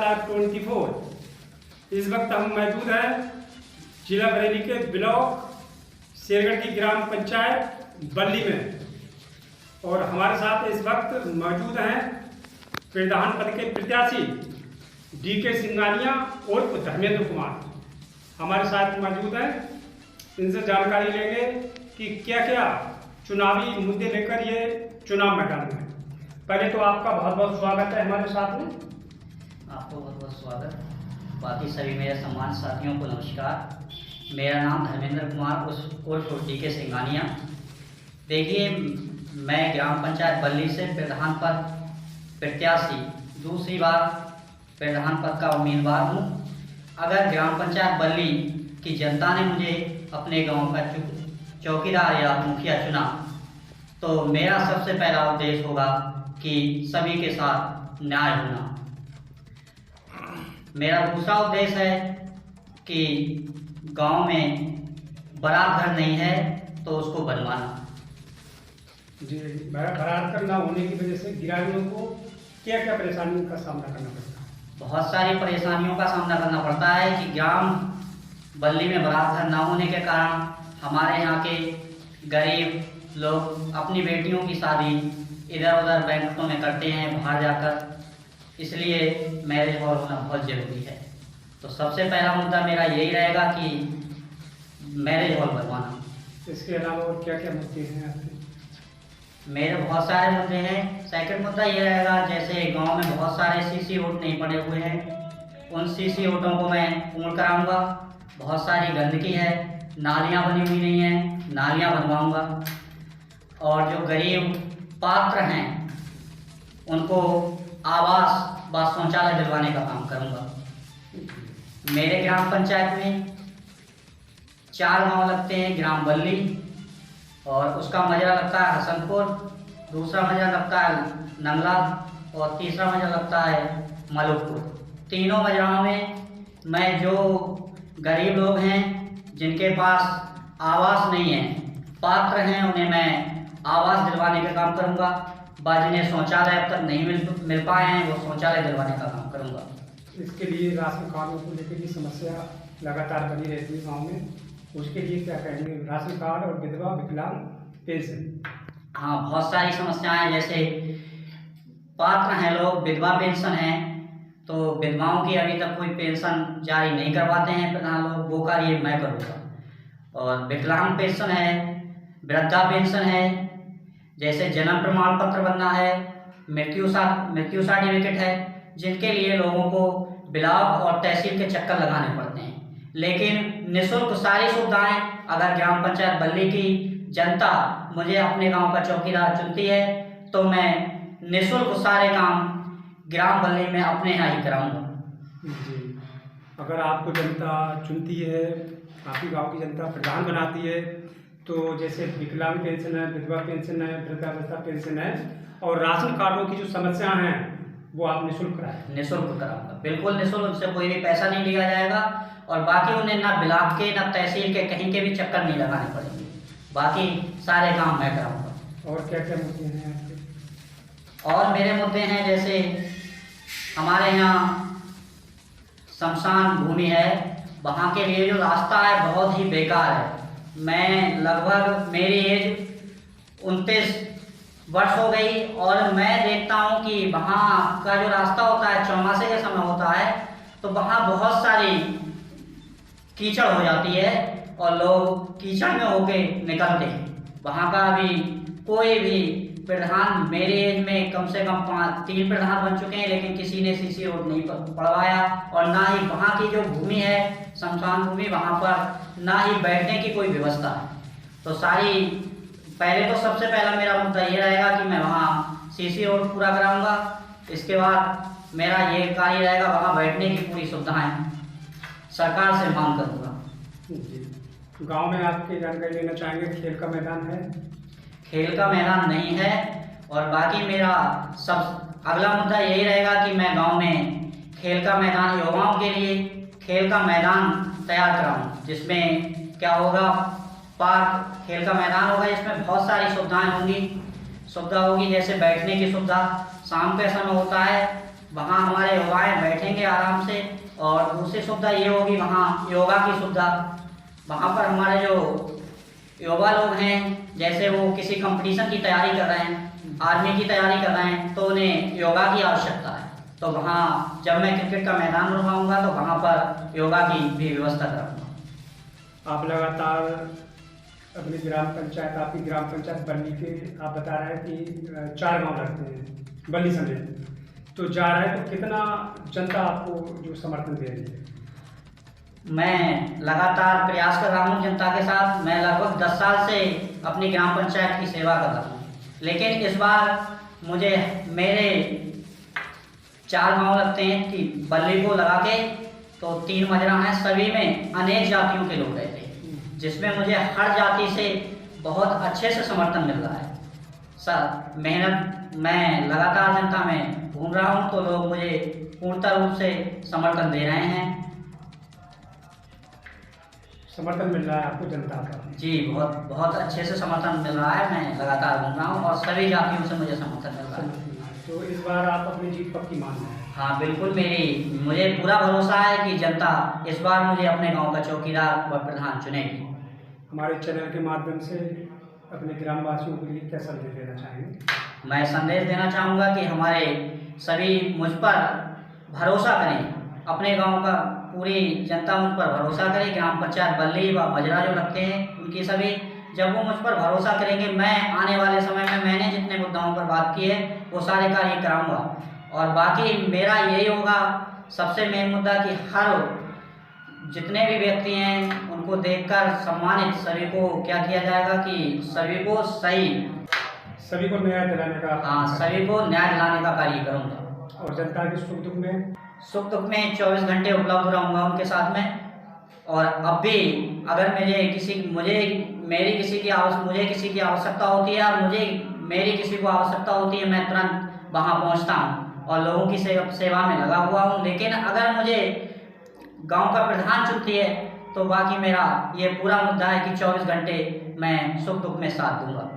2024। इस वक्त हम मौजूद हैं जिला बरेली के ब्लॉक शेरगढ़ की ग्राम पंचायत बल्ली में, और हमारे साथ इस वक्त मौजूद हैं प्रधान पद के प्रत्याशी DK सिंघानिया और धर्मेंद्र कुमार हमारे साथ मौजूद हैं। इनसे जानकारी लेंगे कि क्या क्या चुनावी मुद्दे लेकर ये चुनाव मैदान में। पहले तो आपका बहुत बहुत स्वागत है हमारे साथ में। आपको बहुत बहुत स्वागत। बाकी सभी मेरे सम्मान साथियों को नमस्कार। मेरा नाम धर्मेंद्र कुमार उर्फ DK सिंघानिया। देखिए, मैं ग्राम पंचायत बल्ली से प्रधान पद प्रत्याशी दूसरी बार प्रधान पद का उम्मीदवार हूँ। अगर ग्राम पंचायत बल्ली की जनता ने मुझे अपने गांव का चौकीदार या मुखिया चुना, तो मेरा सबसे पहला उद्देश्य होगा कि सभी के साथ न्याय होना। मेरा दूसरा उद्देश्य है कि गांव में बारात घर नहीं है तो उसको बनवाना। जी, बारात घर ना होने की वजह से ग्रामीणों को क्या क्या परेशानियों का सामना करना पड़ता है? बहुत सारी परेशानियों का सामना करना पड़ता है कि ग्राम बल्ली में बारात घर ना होने के कारण हमारे यहाँ के गरीब लोग अपनी बेटियों की शादी इधर उधर बैंकों में करते हैं बाहर जाकर, इसलिए मैरिज हॉल होना बहुत ज़रूरी है। तो सबसे पहला मुद्दा मेरा यही रहेगा कि मैरिज हॉल बनवाना। इसके अलावा और क्या क्या मुद्दे हैं आपके? मेरे बहुत सारे मुद्दे हैं। सेकंड मुद्दा ये रहेगा, जैसे गांव में बहुत सारे CC रोड नहीं पड़े हुए हैं, उन CC रोडों को मैं पूर्ण कराऊंगा। बहुत सारी गंदगी है, नालियां बनी हुई नहीं है, नालियां बनवाऊंगा। और जो गरीब पात्र हैं उनको आवास व शौचालय दिलवाने का काम करूंगा। मेरे ग्राम पंचायत में 4 गांव लगते हैं। ग्राम बल्ली और उसका मजरा लगता है हसनपुर, दूसरा मजरा लगता है नंगला और तीसरा मजरा लगता है मलुकपुर। तीनों मजराओं में मैं जो गरीब लोग हैं जिनके पास आवास नहीं है, पात्र हैं, उन्हें मैं आवास दिलवाने का काम करूंगा। जिन्हें शौचालय अब तक नहीं मिल पाए हैं वो शौचालय दिलवाने का काम करूंगा। इसके लिए राशन कार्डों को लेकर की समस्या लगातार बनी रहती है गाँव में, उसके लिए क्या कहेंगे? राशन कार्ड और विधवा विकलांग पेंशन। हाँ, बहुत सारी समस्याएं हैं। जैसे पात्र हैं लोग, विधवा पेंशन है, तो विधवाओं की अभी तक कोई पेंशन जारी नहीं करवाते हैं प्रधान लोग, वो कार्य मैं करूँगा। और विकलांग पेंशन है, वृद्धा पेंशन है, जैसे जन्म प्रमाण पत्र बनना है, मृत्यु सर्टिफिकेट है, जिनके लिए लोगों को ब्लॉक और तहसील के चक्कर लगाने पड़ते हैं। लेकिन निःशुल्क सारी सुविधाएं अगर ग्राम पंचायत बल्ली की जनता मुझे अपने गांव का चौकीदार चुनती है तो मैं निःशुल्क सारे काम ग्राम बल्ली में अपने यहाँ ही कराऊंगा। जी, अगर आपको जनता चुनती है, आपकी गांव की जनता प्रधान बनाती है, तो जैसे विकलांग पेंशन है, विधवा पेंशन है, वृद्धावस्था पेंशन है और राशन कार्डों की जो समस्याएं हैं वो आप निःशुल्क कराएं? निःशुल्क कराऊंगा, बिल्कुल निःशुल्क। उनसे कोई भी पैसा नहीं लिया जाएगा और बाकी उन्हें ना ब्लॉक के ना तहसील के कहीं के भी चक्कर नहीं लगाने पड़ेंगे। बाकी सारे काम मैं कराऊंगा। और क्या क्या मुद्दे हैं आपके? और मेरे मुद्दे हैं, जैसे हमारे यहाँ शमशान भूमि है, वहाँ के लिए जो रास्ता है बहुत ही बेकार है। मैं लगभग मेरी एज 29 वर्ष हो गई और मैं देखता हूँ कि वहाँ का जो रास्ता होता है चौमासे के समय होता है तो वहाँ बहुत सारी कीचड़ हो जाती है और लोग कीचड़ में होके निकलते हैं। वहाँ का अभी कोई भी प्रधान, मेरे एज में कम से कम 3 प्रधान बन चुके हैं, लेकिन किसी ने CC रोड नहीं पड़वाया। और ना ही वहाँ की जो भूमि है शमशान भूमि, वहाँ पर ना ही बैठने की कोई व्यवस्था है। तो पहले तो सबसे पहला मेरा मुद्दा ये रहेगा कि मैं वहाँ CC रोड पूरा कराऊंगा। इसके बाद मेरा ये कार्य रहेगा वहाँ बैठने की पूरी सुविधाएं सरकार से मांग करूँगा। गांव में आपकी जानकारी लेना चाहेंगे, खेल का मैदान है? खेल का मैदान नहीं है। और बाकी मेरा सब अगला मुद्दा यही रहेगा कि मैं गांव में खेल का मैदान, युवाओं के लिए खेल का मैदान तैयार कराऊं, जिसमें क्या होगा, पार्क, खेल का मैदान होगा, इसमें बहुत सारी सुविधा होगी, जैसे बैठने की सुविधा, शाम के समय होता है वहाँ हमारे युवाएं बैठेंगे आराम से। और दूसरी सुविधा ये होगी वहाँ योगा की सुविधा। वहाँ पर हमारे जो युवा लोग हैं, जैसे वो किसी कंपटीशन की तैयारी कर रहे हैं, आर्मी की तैयारी कर रहे हैं, तो उन्हें योगा की आवश्यकता है। तो वहाँ जब मैं क्रिकेट का मैदान बनवाऊंगा तो वहाँ पर योगा की भी व्यवस्था करूँगा। आप लगातार अपनी ग्राम पंचायत, आपकी ग्राम पंचायत बल्ली के, आप बता रहे हैं कि 4 गांव लगते हैं बल्ली समेत, तो जा रहा है, तो कितना जनता आपको जो समर्थन दे रही है? मैं लगातार प्रयास कर रहा हूँ जनता के साथ। मैं लगभग 10 साल से अपनी ग्राम पंचायत की सेवा कर रहा हूँ, लेकिन इस बार मुझे मेरे 4 गांव लगते हैं कि बल्ली को लगा के, तो 3 मजरा हैं, सभी में अनेक जातियों के लोग रहते हैं, जिसमें मुझे हर जाति से बहुत अच्छे से समर्थन मिल रहा है। सर मेहनत मैं लगातार जनता में घूम रहा हूँ, तो लोग मुझे पूर्णतः रूप से समर्थन दे रहे हैं। समर्थन मिल रहा है आपको जनता का? जी, बहुत बहुत अच्छे से समर्थन मिल रहा है। मैं लगातार घूम रहा हूँ और सभी जातियों से मुझे समर्थन मिल रहा है। तो इस बार आप अपनी जीत पक्की मान रहे हैं? हाँ बिल्कुल, मुझे पूरा भरोसा है कि जनता इस बार मुझे अपने गांव का चौकीदार व प्रधान चुनेगी। हमारे चैनल के माध्यम से अपने ग्रामवासियों के लिए क्या संदेश देना चाहेंगे? मैं संदेश देना चाहूँगा कि हमारे सभी मुझ पर भरोसा करें, अपने गांव का पूरी जनता मुझ पर भरोसा करे। ग्राम पंचायत बल्ली व मजरा जो लगते हैं उनकी सभी, जब वो मुझ पर भरोसा करेंगे, मैं आने वाले समय में मैंने जितने मुद्दाओं पर बात की है वो सारे कार्य कराऊंगा। और बाकी मेरा यही होगा सबसे मेन मुद्दा कि हर जितने भी व्यक्ति हैं उनको देखकर सम्मानित, सभी को क्या किया जाएगा कि सभी को सभी को न्याय दिलाने का? हाँ, सभी को न्याय दिलाने का कार्य करूँगा। और जनता के सुख दुख में? सुख दुख में 24 घंटे उपलब्ध रहूँगा उनके साथ में। और अब भी अगर मुझे किसी की आवश्यकता होती है और मेरी किसी को आवश्यकता होती है, मैं तुरंत वहाँ पहुँचता हूँ और लोगों की सेवा में लगा हुआ हूँ। लेकिन अगर मुझे गांव का प्रधान चुनती है तो बाकी मेरा ये पूरा मुद्दा है कि 24 घंटे मैं सुख दुख में साथ दूंगा।